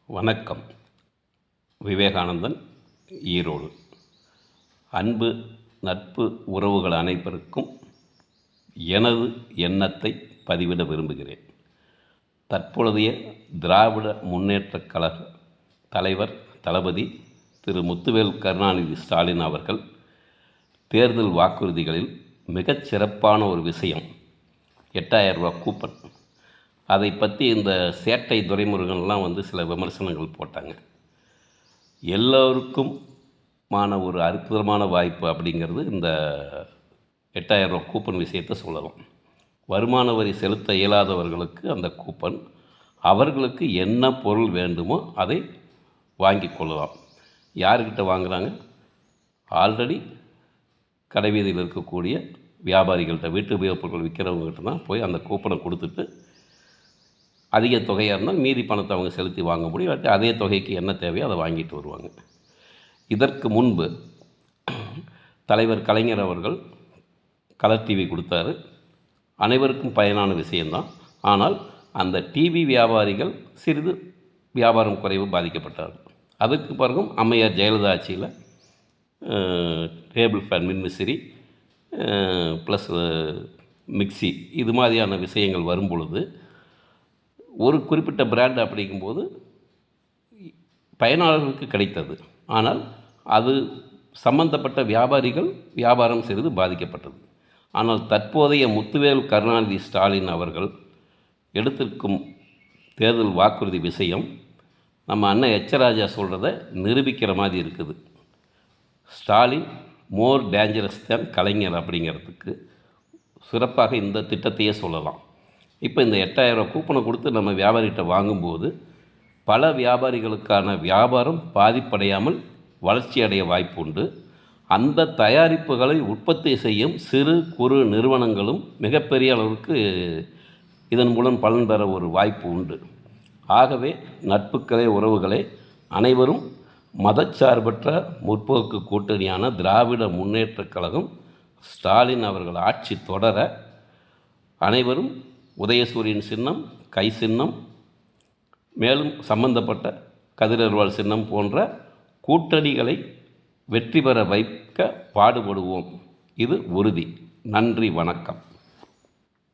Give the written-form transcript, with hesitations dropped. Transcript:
வணக்கம். விவேகானந்தன், ஈரோடு. அன்பு நட்பு உறவுகள் அனைவருக்கும் எனது எண்ணத்தை பதிவிட விரும்புகிறேன். தற்பொழுதைய திராவிட முன்னேற்றக் கழக தலைவர் தளபதி திரு முத்துவேல் கருணாநிதி ஸ்டாலின் அவர்கள் தேர்தல் வாக்குறுதிகளில் மிகச் சிறப்பான ஒரு விஷயம் 8000 ரூபா கூப்பன். அதை பற்றி இந்த சேட்டை துரைமுருகன்லாம் சில விமர்சனங்கள் போட்டாங்க. எல்லோருக்குமான ஒரு அற்புதமான வாய்ப்பு அப்படிங்கிறது இந்த 8000 ரூபா கூப்பன் விஷயத்தை சொல்லலாம். வருமான வரி செலுத்த இயலாதவர்களுக்கு அந்த கூப்பன், அவர்களுக்கு என்ன பொருள் வேண்டுமோ அதை வாங்கி கொள்ளலாம். யார்கிட்ட வாங்குகிறாங்க? ஆல்ரெடி கடைவீதியில் இருக்கக்கூடிய வியாபாரிகள்கிட்ட, வீட்டு உபயோகப் பொருட்கள் விற்கிறவங்ககிட்ட தான் போய் அந்த கூப்பனை கொடுத்துட்டு, அதிக தொகையாக இருந்தால் மீதி பணத்தை அவங்க செலுத்தி வாங்க முடியும். இல்லாட்டி அதே தொகைக்கு என்ன தேவையோ அதை வாங்கிட்டு வருவாங்க. இதற்கு முன்பு தலைவர் கலைஞர் அவர்கள் கலர் டிவி கொடுத்தாரு. அனைவருக்கும் பயனான விஷயந்தான். ஆனால் அந்த டிவி வியாபாரிகள் சிறிது வியாபாரம் குறைவு பாதிக்கப்பட்டார்கள். அதுக்கு பிறகும் அம்மையார் ஜெயலலிதா ஆட்சியில் டேபிள் ஃபேன், மின்விசிறி ப்ளஸ் மிக்சி இது மாதிரியான விஷயங்கள் வரும் பொழுது ஒரு குறிப்பிட்ட பிராண்ட் அப்படிங்கும்போது பயனாளர்களுக்கு கிடைத்தது. ஆனால் அது சம்பந்தப்பட்ட வியாபாரிகள் வியாபாரம் சிறிது பாதிக்கப்பட்டது. ஆனால் தற்போதைய முத்துவேல் கருணாநிதி ஸ்டாலின் அவர்கள் எடுத்திருக்கும் தேர்தல் வாக்குறுதி விஷயம் நம்ம அண்ணன் எச்சராஜா சொல்கிறத நிரூபிக்கிற மாதிரி இருக்குது. ஸ்டாலின் மோர் டேஞ்சரஸ் தேன் கலைஞர் அப்படிங்கிறதுக்கு சிறப்பாக இந்த திட்டத்தையே சொல்லலாம். இப்போ இந்த 8000 ரூபா கூப்பனை கொடுத்து நம்ம வியாபாரிகிட்ட வாங்கும்போது பல வியாபாரிகளுக்கான வியாபாரம் பாதிப்படையாமல் வளர்ச்சி அடைய வாய்ப்பு உண்டு. அந்த தயாரிப்புகளை உற்பத்தி செய்யும் சிறு குறு நிறுவனங்களும் மிகப்பெரிய அளவுக்கு இதன் மூலம் பலன் பெற ஒரு வாய்ப்பு உண்டு. ஆகவே நட்புகளே, உறவுகளே, அனைவரும் மதச்சார்பற்ற முற்போக்கு கூட்டணியான திராவிட முன்னேற்றக் கழகம் ஸ்டாலின் அவர்கள் ஆட்சி தொடர அனைவரும் உதயசூரியன் சின்னம், கை சின்னம், மேலும் சம்பந்தப்பட்ட கதிரர்வாள் சின்னம் போன்ற கூட்டணிகளை வெற்றி பெற வைக்க பாடுபடுவோம். இது உறுதி. நன்றி, வணக்கம்.